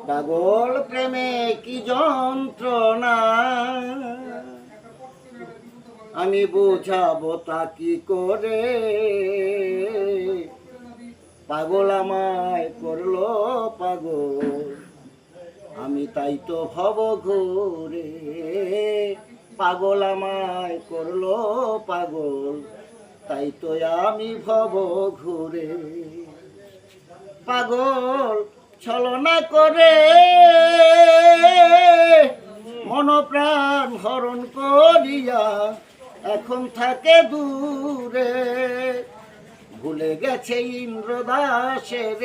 পাগল প্রেমে কি যন্ত্রণা, আমি বুঝাবো তা কি করে। পাগল আমায় করলো পাগল, আমি তাই তো ভব ঘুরে। পাগল আমায় করলো পাগল, তাই তো আমি ভব ঘুরে। পাগল ছলনা করে মনপ্রাণ হরণ করিয়া এখন থাকে দূরে। ভুলে গেছে ইন্দ্রদাসের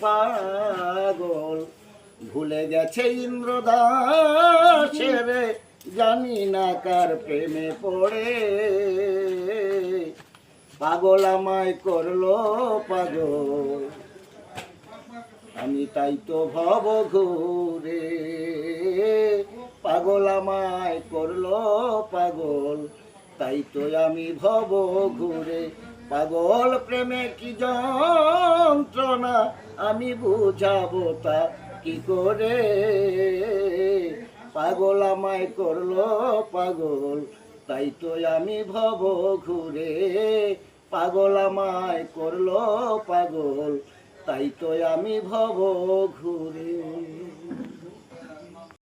পাগল, ভুলে গেছে ইন্দ্রদাসের, জানি না কার প্রেমে পড়ে। পাগল আমায় করলো পাগল, আমি তাই তো ভব ঘুরে। পাগল আমায় করলো পাগল, তাই তো আমি ভব ঘুরে। পাগল প্রেমে কি যন্ত্রণা, আমি বুঝাবো তা কি করে। পাগল আমায় করলো পাগল, তাই তো আমি ভব ঘুরে। পাগল আমায় করলো পাগল, তাই তো আমি ভব ঘুরে।